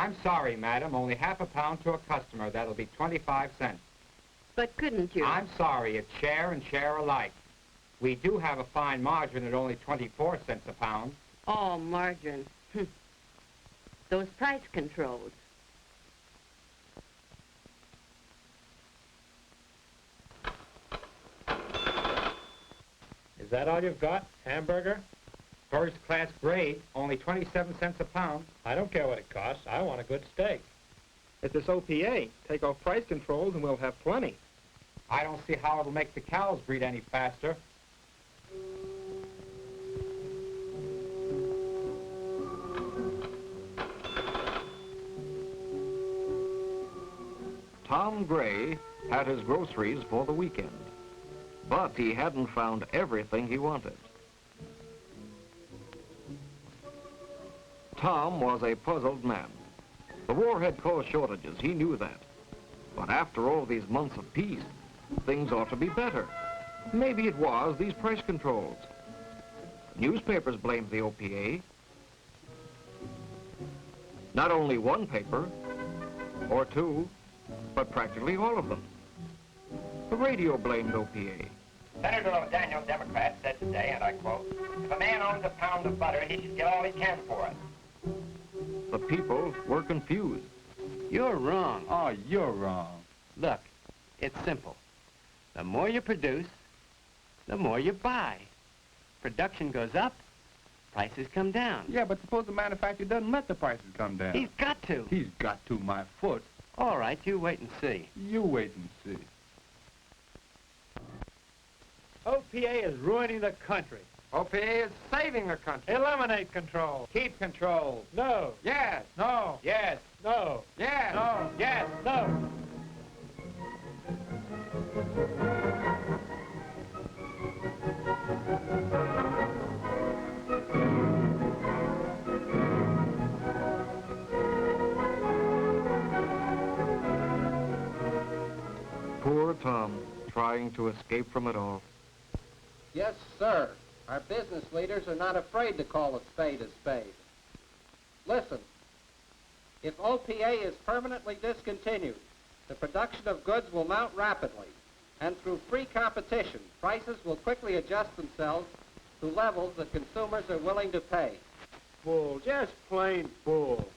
I'm sorry, madam. Only half a pound to a customer. That'll be 25 cents. But couldn't you? I'm sorry. It's share and share alike. We do have a fine margin at only 24 cents a pound. Oh, margarine. Those price controls. Is that all you've got? Hamburger? First class grade, only 27 cents a pound. I don't care what it costs. I want a good steak. It's this OPA. Take off price controls and we'll have plenty. I don't see how it'll make the cows breed any faster. Tom Gray had his groceries for the weekend, but he hadn't found everything he wanted. Tom was a puzzled man. The war had caused shortages, he knew that. But after all these months of peace, things ought to be better. Maybe it was these price controls. Newspapers blamed the OPA. Not only one paper, or two, but practically all of them. The radio blamed OPA. Senator O'Daniel, Democrat, said today, and I quote, "If a man owns a pound of butter, he should get all he can for it." The people were confused. You're wrong. Oh, you're wrong. Look, it's simple. The more you produce, the more you buy. Production goes up, prices come down. Yeah, but suppose the manufacturer doesn't let the prices come down. He's got to. He's got to, my foot. All right, you wait and see. You wait and see. OPA is ruining the country. OPA is saving the country. Eliminate control. Keep control. No. Yes. No. Yes. No. Yes. No. Yes. No. Poor Tom, trying to escape from it all. Yes, sir. Our business leaders are not afraid to call a spade. Listen, if OPA is permanently discontinued, the production of goods will mount rapidly, and through free competition, prices will quickly adjust themselves to levels that consumers are willing to pay. Bull, just plain bull.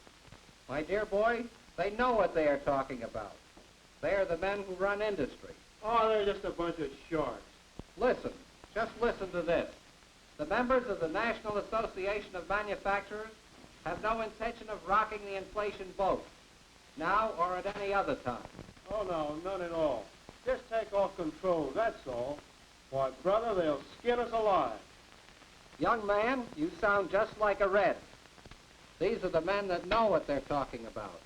My dear boy, they know what they are talking about. They are the men who run industry. Oh, they're just a bunch of sharks. Listen, just listen to this. The members of the National Association of Manufacturers have no intention of rocking the inflation boat, now or at any other time. Oh, no, none at all. Just take off control, that's all. Why, brother, they'll skin us alive. Young man, you sound just like a Red. These are the men that know what they're talking about.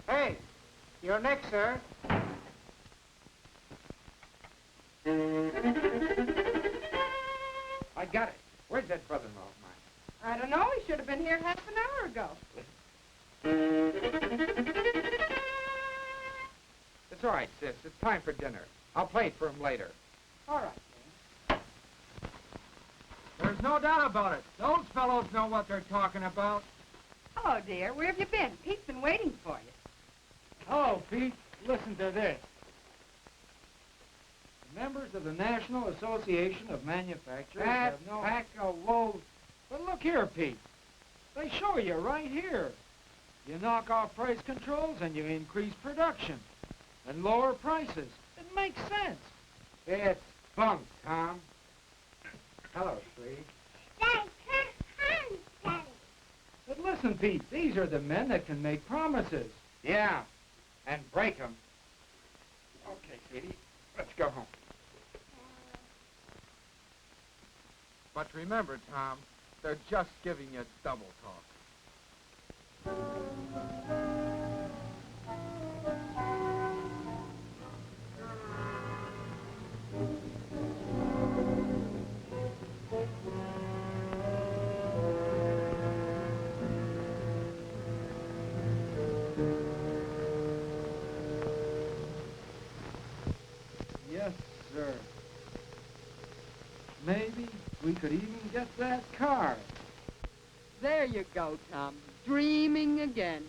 Hey, you're next, sir. I got it. Where's that brother-in-law of mine? I don't know. He should have been here half an hour ago. It's all right, sis. It's time for dinner. I'll play it for him later. All right. There's no doubt about it. Those fellows know what they're talking about. Hello, dear. Where have you been? Pete's been waiting for you. Oh, Pete, listen to this. The members of the National Association of Manufacturers That have no... pack of wolves. But look here, Pete. They show you right here. You knock off price controls and you increase production and lower prices. It makes sense. It's bunk, Tom. Hello, sweetie. But listen, Pete, these are the men that can make promises. Yeah, and break them. Okay, sweetie, let's go home. But remember, Tom, they're just giving you double talk. could even get that car. There you go, Tom. Dreaming again.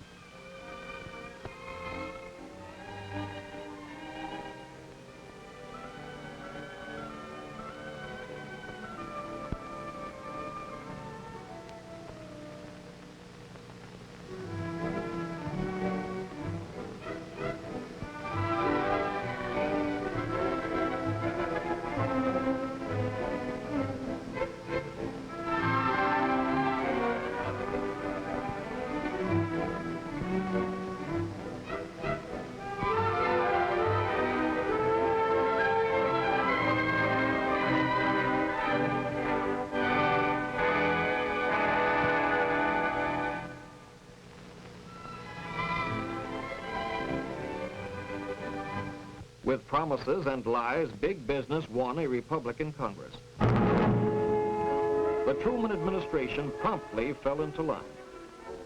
With promises and lies, big business won a Republican Congress. The Truman administration promptly fell into line.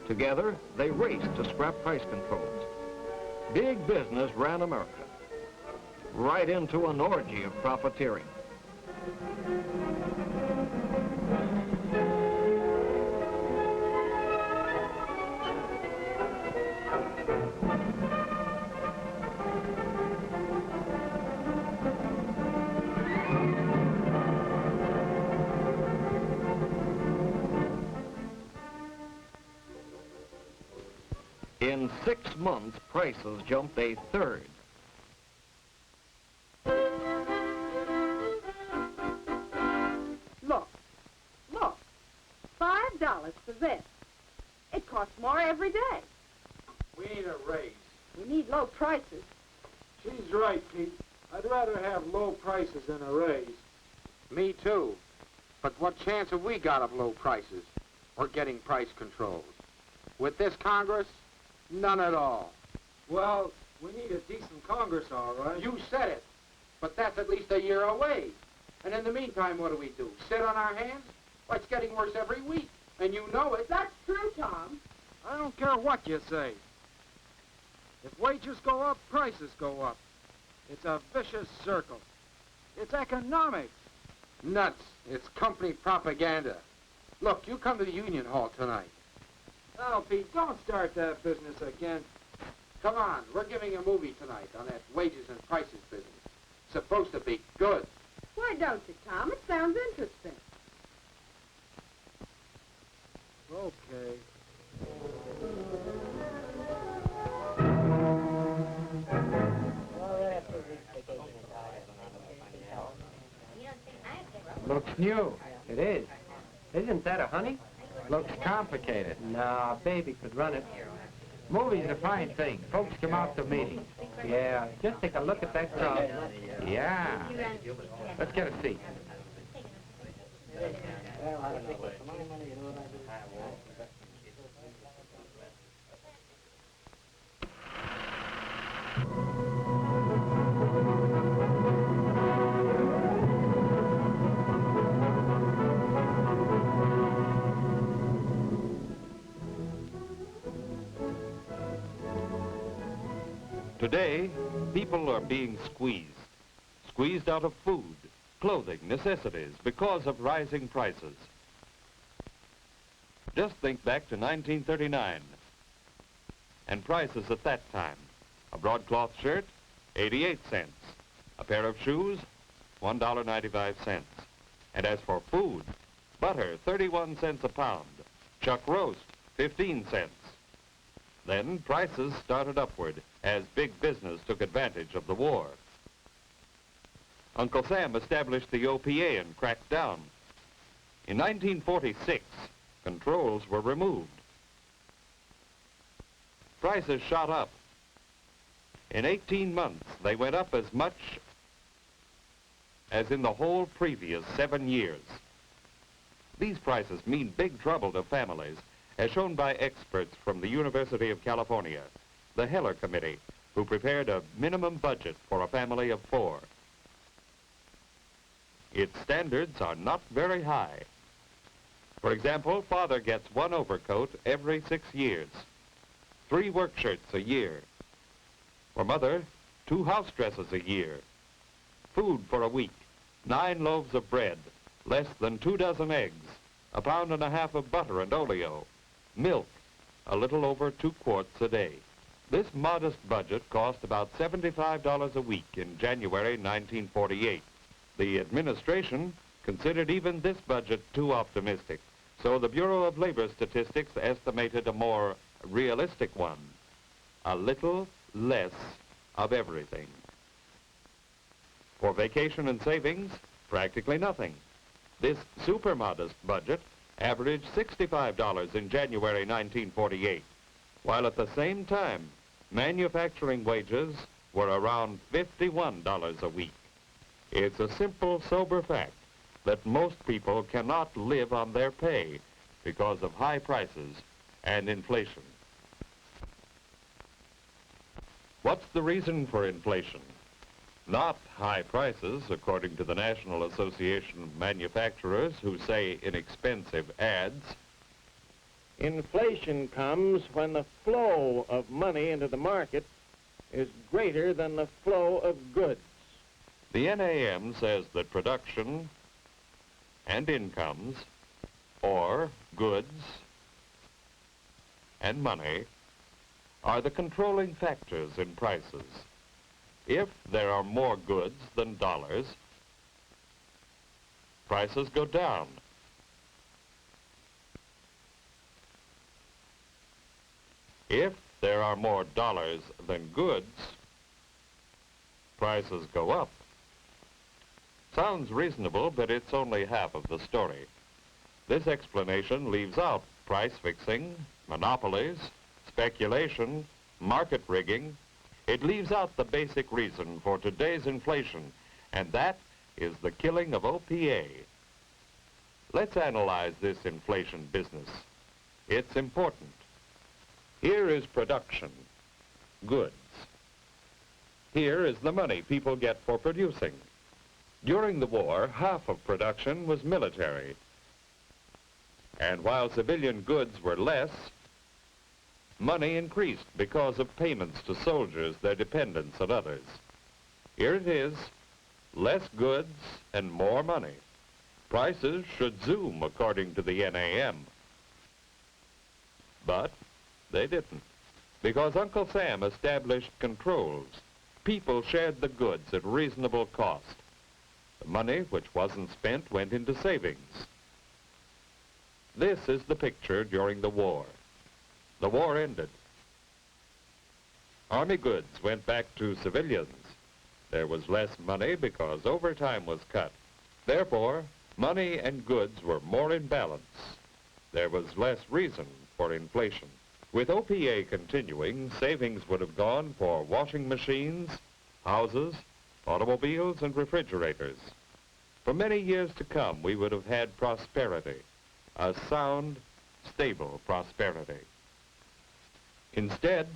Together, they raced to scrap price controls. Big business ran America right into an orgy of profiteering. In 6 months, prices jumped a third. Look. $5 for this. It costs more every day. We need a raise. We need low prices. She's right, Pete. I'd rather have low prices than a raise. Me too. But what chance have we got of low prices or getting price controls? With this Congress, none at all. Well, we need a decent Congress, all right. You said it. But that's at least a year away. And in the meantime, what do? Sit on our hands? Well, it's getting worse every week. And you know it. That's true, Tom. I don't care what you say. If wages go up, prices go up. It's a vicious circle. It's economics. Nuts. It's company propaganda. Look, you come to the Union Hall tonight. Oh, Pete, don't start that business again. Come on, we're giving a movie tonight on that wages and prices business. Supposed to be good. Why don't you, Tom? It sounds interesting. Okay. Looks new. It is. Isn't that a honey? Looks complicated. Nah, baby could run it. Movies are a fine thing. Folks come out to meetings. Yeah, just take a look at that crowd. Yeah. Let's get a seat. Today, people are being squeezed out of food, clothing, necessities because of rising prices. Just think back to 1939 and prices at that time. A broadcloth shirt, 88 cents. A pair of shoes, $1.95. And as for food, butter, 31 cents a pound. Chuck roast, 15 cents. Then prices started upward as big business took advantage of the war. Uncle Sam established the OPA and cracked down. In 1946, controls were removed. Prices shot up. In 18 months, they went up as much as in the whole previous 7 years. These prices mean big trouble to families, as shown by experts from the University of California, the Heller Committee, who prepared a minimum budget for a family of 4. Its standards are not very high. For example, father gets 1 overcoat every 6 years, 3 work shirts a year. For mother, 2 house dresses a year, food for a week, 9 loaves of bread, less than 2 dozen eggs, a pound and a half of butter and oleo, milk, a little over 2 quarts a day. This modest budget cost about $75 a week in January 1948. The administration considered even this budget too optimistic, so the Bureau of Labor Statistics estimated a more realistic one, a little less of everything. For vacation and savings, practically nothing. This super modest budget averaged $65 in January 1948, while at the same time, manufacturing wages were around $51 a week. It's a simple, sober fact that most people cannot live on their pay because of high prices and inflation. What's the reason for inflation? Not high prices, according to the National Association of Manufacturers, who say inexpensive ads. Inflation comes when the flow of money into the market is greater than the flow of goods. The NAM says that production and incomes, or goods and money, are the controlling factors in prices. If there are more goods than dollars, prices go down. If there are more dollars than goods, prices go up. Sounds reasonable, but it's only half of the story. This explanation leaves out price fixing, monopolies, speculation, market rigging. It leaves out the basic reason for today's inflation, and that is the killing of OPA. Let's analyze this inflation business. It's important. Here is production, goods. Here is the money people get for producing. During the war, half of production was military. And while civilian goods were less, money increased because of payments to soldiers, their dependents, and others. Here it is, less goods and more money. Prices should zoom according to the NAM. But they didn't, because Uncle Sam established controls. People shared the goods at reasonable cost. The money which wasn't spent went into savings. This is the picture during the war. The war ended. Army goods went back to civilians. There was less money because overtime was cut. Therefore, money and goods were more in balance. There was less reason for inflation. With OPA continuing, savings would have gone for washing machines, houses, automobiles, and refrigerators. For many years to come, we would have had prosperity, a sound, stable prosperity. Instead,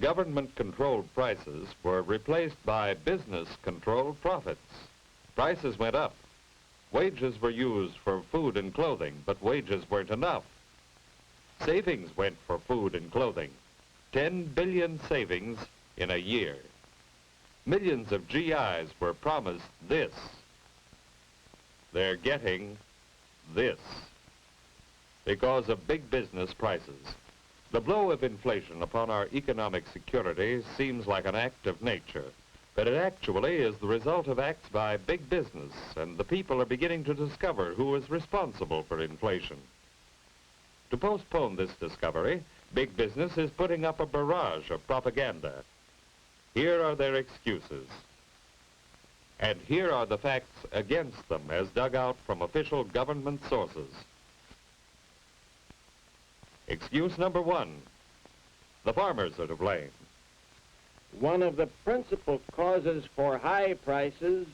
government-controlled prices were replaced by business-controlled profits. Prices went up. Wages were used for food and clothing, but wages weren't enough. Savings went for food and clothing. 10 billion savings in a year. Millions of GIs were promised this. They're getting this because of big business prices. The blow of inflation upon our economic security seems like an act of nature, but it actually is the result of acts by big business, and the people are beginning to discover who is responsible for inflation. To postpone this discovery, big business is putting up a barrage of propaganda. Here are their excuses. And here are the facts against them as dug out from official government sources. Excuse number one, the farmers are to blame. One of the principal causes for high prices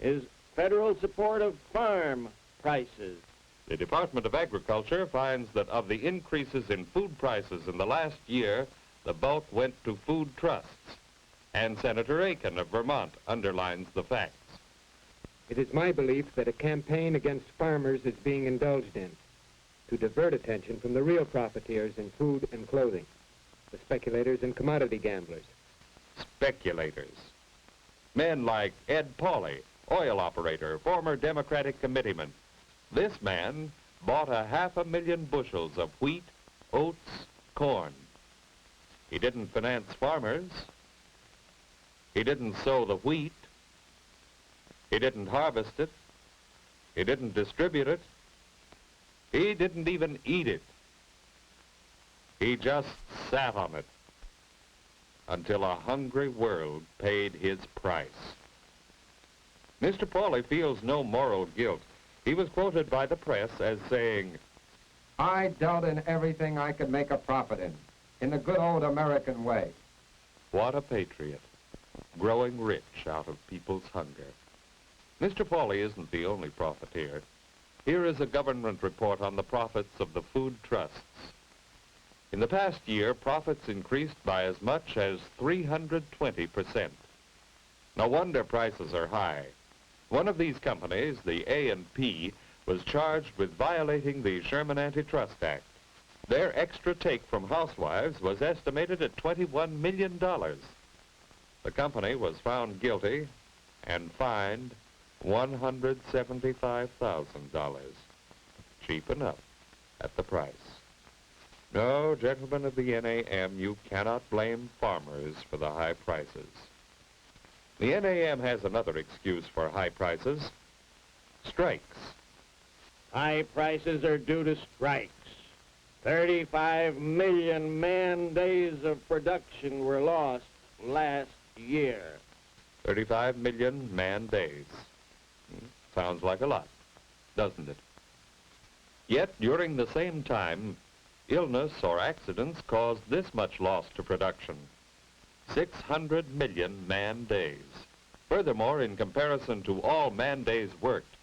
is federal support of farm prices. The Department of Agriculture finds that of the increases in food prices in the last year, the bulk went to food trusts. And Senator Aiken of Vermont underlines the facts. It is my belief that a campaign against farmers is being indulged in to divert attention from the real profiteers in food and clothing, the speculators and commodity gamblers. Speculators. Men like Ed Pauley, oil operator, former Democratic committeeman, This man bought 500,000 bushels of wheat, oats, corn. He didn't finance farmers. He didn't sow the wheat. He didn't harvest it. He didn't distribute it. He didn't even eat it. He just sat on it until a hungry world paid his price. Mr. Pauly feels no moral guilt. He was quoted by the press as saying, I dealt in everything I could make a profit in the good old American way. What a patriot, growing rich out of people's hunger. Mr. Pauly isn't the only profiteer. Here is a government report on the profits of the food trusts. In the past year, profits increased by as much as 320%. No wonder prices are high. One of these companies, the A&P, was charged with violating the Sherman Antitrust Act. Their extra take from housewives was estimated at $21 million. The company was found guilty and fined $175,000. Cheap enough at the price. No, gentlemen of the NAM, you cannot blame farmers for the high prices. The NAM has another excuse for high prices: strikes. High prices are due to strikes. 35 million man-days of production were lost last year. 35 million man-days. Sounds like a lot, doesn't it? Yet, during the same time, illness or accidents caused this much loss to production: 600 million man-days. Furthermore, in comparison to all man-days worked,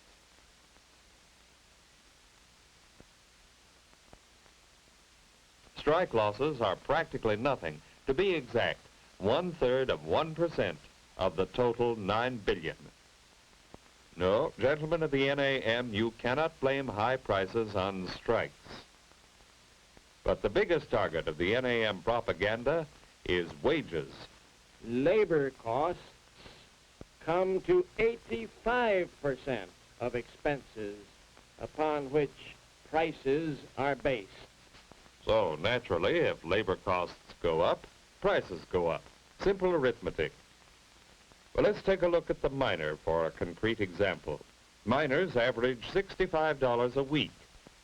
strike losses are practically nothing. To be exact, 1/3 of 1% of the total 9 billion. No, gentlemen of the NAM, you cannot blame high prices on strikes. But the biggest target of the NAM propaganda is wages. Labor costs come to 85% of expenses upon which prices are based. So, naturally, if labor costs go up, prices go up. Simple arithmetic. Well, let's take a look at the miner for a concrete example. Miners average $65 a week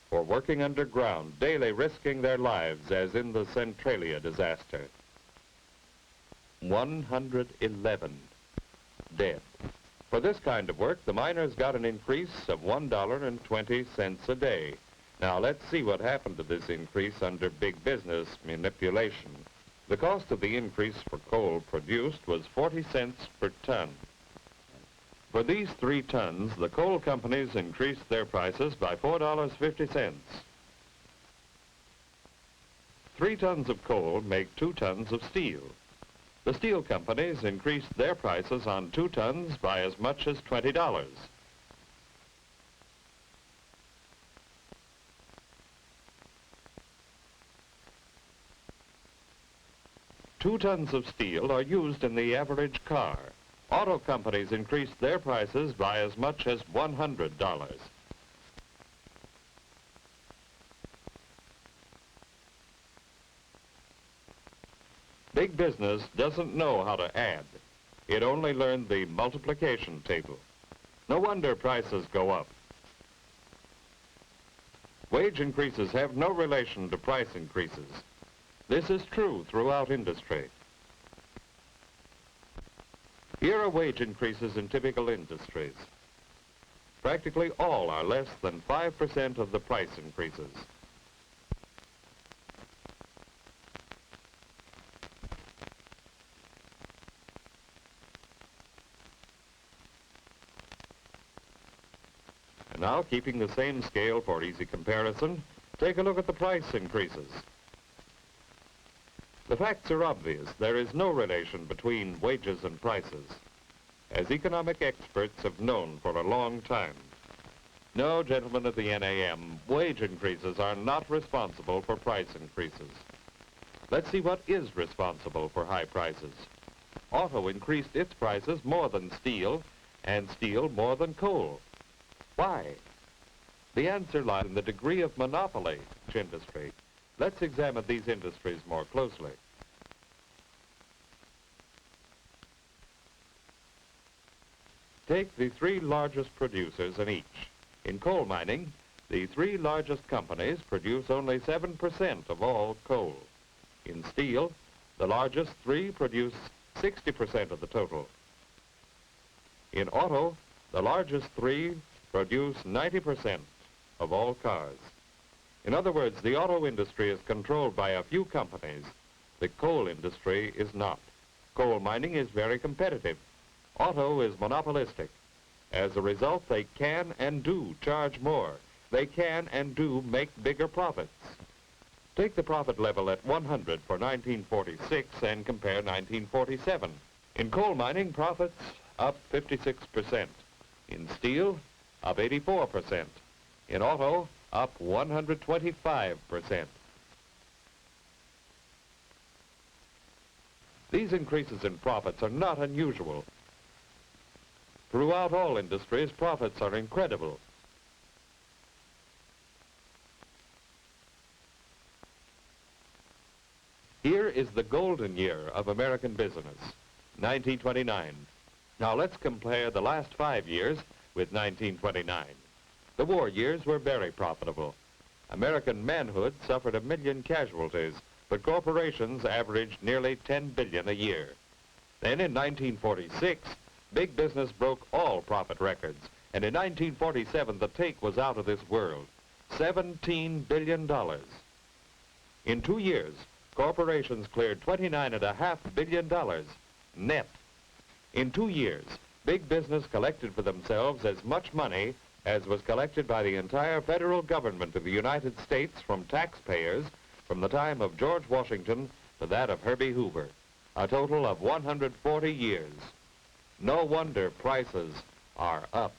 for working underground, daily risking their lives, as in the Centralia disaster. 111 dead. For this kind of work, the miners got an increase of $1.20 a day. Now, let's see what happened to this increase under big business manipulation. The cost of the increase for coal produced was 40 cents per ton. For these 3 tons, the coal companies increased their prices by $4.50. 3 tons of coal make 2 tons of steel. The steel companies increased their prices on 2 tons by as much as $20. Two tons of steel are used in the average car. Auto companies increased their prices by as much as $100. Big business doesn't know how to add. It only learned the multiplication table. No wonder prices go up. Wage increases have no relation to price increases. This is true throughout industry. Here are wage increases in typical industries. Practically all are less than 5% of the price increases. And now, keeping the same scale for easy comparison, take a look at the price increases. The facts are obvious. There is no relation between wages and prices, as economic experts have known for a long time. No, gentlemen of the NAM, wage increases are not responsible for price increases. Let's see what is responsible for high prices. Auto increased its prices more than steel, and steel more than coal. Why? The answer lies in the degree of monopoly in each industry. Let's examine these industries more closely. Take the three largest producers in each. In coal mining, the three largest companies produce only 7% of all coal. In steel, the largest three produce 60% of the total. In auto, the largest three produce 90% of all cars. In other words, the auto industry is controlled by a few companies. The coal industry is not. Coal mining is very competitive. Auto is monopolistic. As a result, they can and do charge more. They can and do make bigger profits. Take the profit level at 100 for 1946 and compare 1947. In coal mining, profits up 56%. In steel, up 84%. In auto, up 125%. These increases in profits are not unusual. Throughout all industries, profits are incredible. Here is the golden year of American business, 1929. Now let's compare the last 5 years with 1929. The war years were very profitable. American manhood suffered 1 million casualties, but corporations averaged nearly $10 billion a year. Then in 1946, big business broke all profit records, and in 1947 the take was out of this world, $17 billion. In 2 years, corporations cleared $29.5 billion net. In 2 years, big business collected for themselves as much money as was collected by the entire federal government of the United States from taxpayers from the time of George Washington to that of Herbie Hoover, a total of 140 years. No wonder prices are up.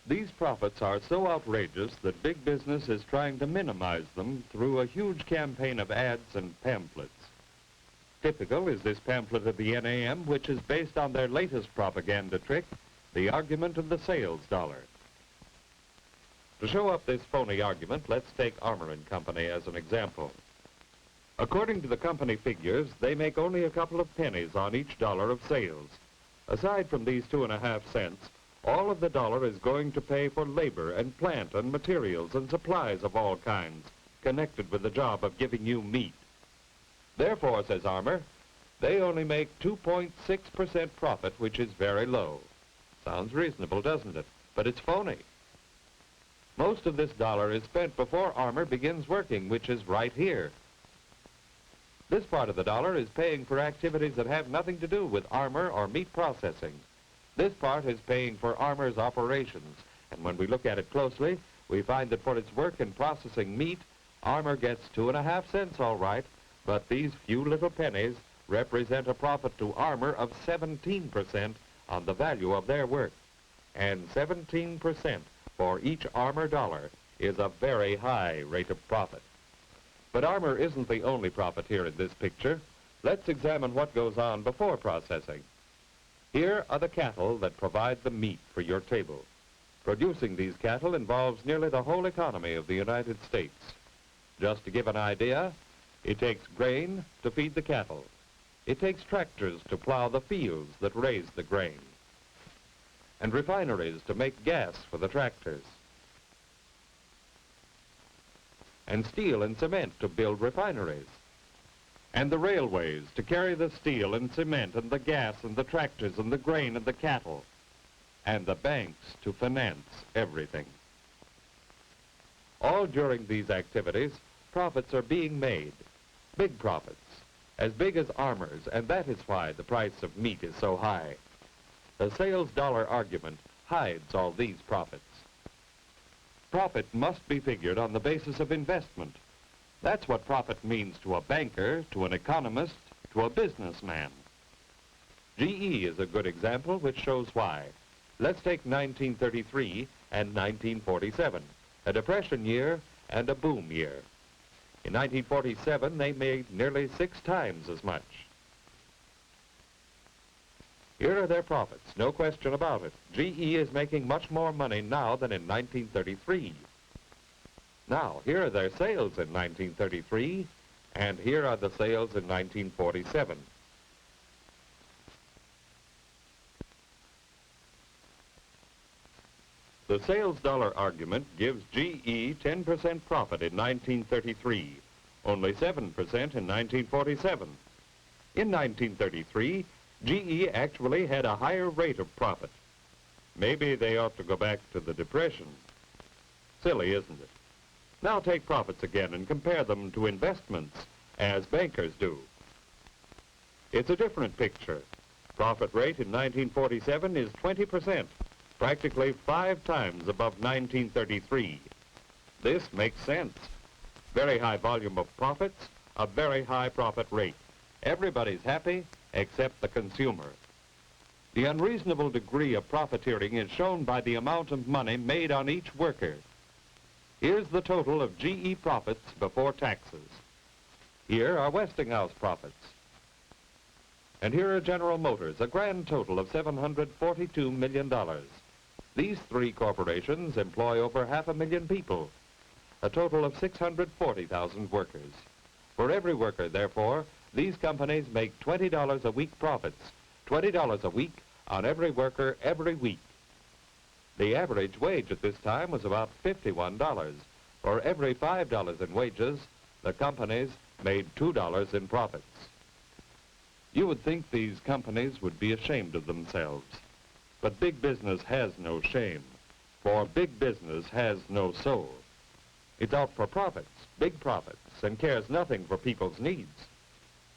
These profits are so outrageous that big business is trying to minimize them through a huge campaign of ads and pamphlets. Typical is this pamphlet of the NAM, which is based on their latest propaganda trick, the argument of the sales dollar. To show up this phony argument, let's take Armour & Company as an example. According to the company figures, they make only a couple of pennies on each dollar of sales. Aside from these 2.5 cents, all of the dollar is going to pay for labor and plant and materials and supplies of all kinds connected with the job of giving you meat. Therefore, says Armour, they only make 2.6% profit, which is very low. Sounds reasonable, doesn't it? But it's phony. Most of this dollar is spent before Armour begins working, which is right here. This part of the dollar is paying for activities that have nothing to do with Armour or meat processing. This part is paying for Armour's operations, and when we look at it closely, we find that for its work in processing meat, Armour gets 2.5 cents all right, but these few little pennies represent a profit to Armour of 17% on the value of their work. And 17% for each Armour dollar is a very high rate of profit. But Armour isn't the only profiteer in this picture. Let's examine what goes on before processing. Here are the cattle that provide the meat for your table. Producing these cattle involves nearly the whole economy of the United States. Just to give an idea, it takes grain to feed the cattle. It takes tractors to plow the fields that raise the grain, and refineries to make gas for the tractors, and steel and cement to build refineries, and the railways to carry the steel and cement and the gas and the tractors and the grain and the cattle, and the banks to finance everything. All during these activities, profits are being made, big profits, as big as Armour's, and that is why the price of meat is so high. The sales dollar argument hides all these profits. Profit must be figured on the basis of investment. That's what profit means to a banker, to an economist, to a businessman. GE is a good example which shows why. Let's take 1933 and 1947, a depression year and a boom year. In 1947, they made nearly 6 times as much. Here are their profits, no question about it. GE is making much more money now than in 1933. Now, here are their sales in 1933, and here are the sales in 1947. The sales dollar argument gives GE 10% profit in 1933, only 7% in 1947. In 1933, GE actually had a higher rate of profit. Maybe they ought to go back to the Depression. Silly, isn't it? Now take profits again and compare them to investments, as bankers do. It's a different picture. Profit rate in 1947 is 20%, practically 5 times above 1933. This makes sense. Very high volume of profits, a very high profit rate. Everybody's happy except the consumer. The unreasonable degree of profiteering is shown by the amount of money made on each worker. Here's the total of GE profits before taxes. Here are Westinghouse profits. And here are General Motors, a grand total of $742 million. These 3 corporations employ over 500,000 people, a total of 640,000 workers. For every worker, therefore, these companies make $20 a week profits, $20 a week on every worker every week. The average wage at this time was about $51. For every $5 in wages, the companies made $2 in profits. You would think these companies would be ashamed of themselves. But big business has no shame, for big business has no soul. It's out for profits, big profits, and cares nothing for people's needs.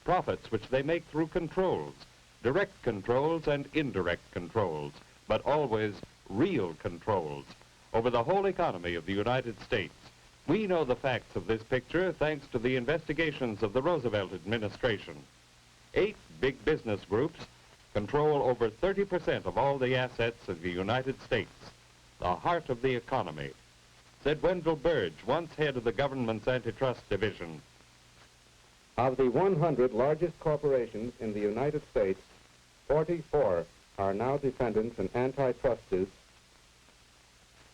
Profits which they make through controls, direct controls and indirect controls, but always real controls over the whole economy of the United States. We know the facts of this picture thanks to the investigations of the Roosevelt administration. 8 big business groups control over 30% of all the assets of the United States, the heart of the economy, said Wendell Burge, once head of the government's antitrust division. Of the 100 largest corporations in the United States, 44 are now defendants in antitrust suits.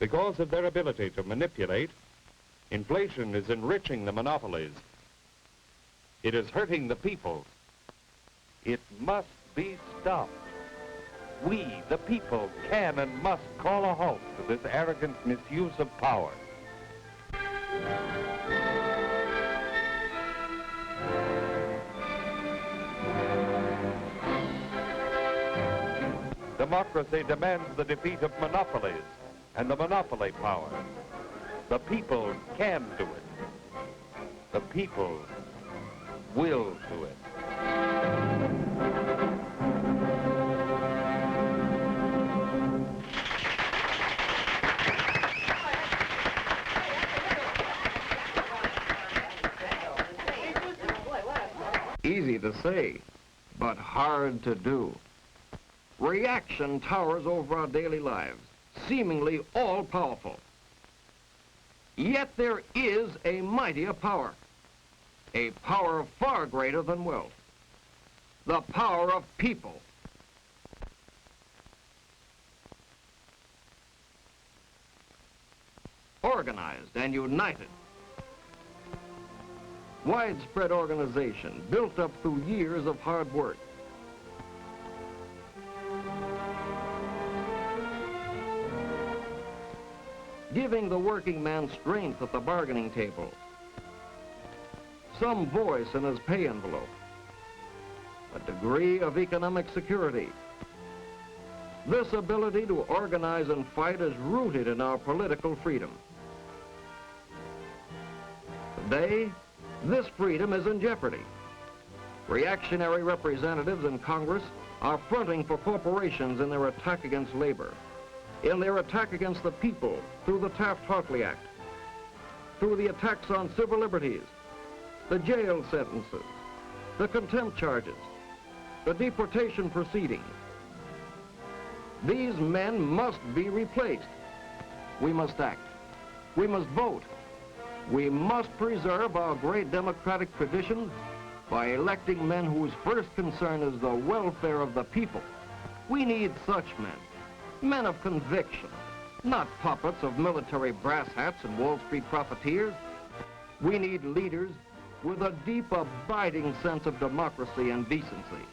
Because of their ability to manipulate, inflation is enriching the monopolies. It is hurting the people. It must be stopped. We, the people, can and must call a halt to this arrogant misuse of power. Democracy demands the defeat of monopolies and the monopoly power. The people can do it. The people will do it. Easy to say, but hard to do. Reaction towers over our daily lives, seemingly all-powerful. Yet there is a mightier power, a power far greater than wealth, the power of people. Organized and united. Widespread organization built up through years of hard work. Giving the working man strength at the bargaining table, some voice in his pay envelope, a degree of economic security. This ability to organize and fight is rooted in our political freedom. Today, this freedom is in jeopardy. Reactionary representatives in Congress are fronting for corporations in their attack against labor, in their attack against the people through the Taft-Hartley Act, through the attacks on civil liberties, the jail sentences, the contempt charges, the deportation proceedings. These men must be replaced. We must act. We must vote. We must preserve our great democratic traditions by electing men whose first concern is the welfare of the people. We need such men, men of conviction, not puppets of military brass hats and Wall Street profiteers. We need leaders with a deep, abiding sense of democracy and decency.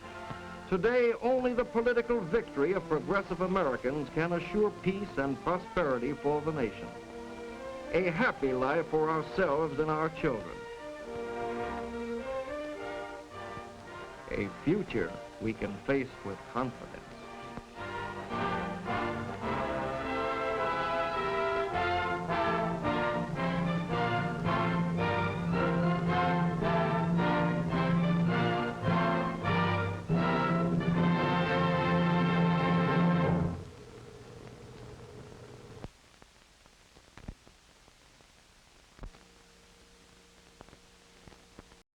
Today, only the political victory of progressive Americans can assure peace and prosperity for the nation. A happy life for ourselves and our children. A future we can face with confidence.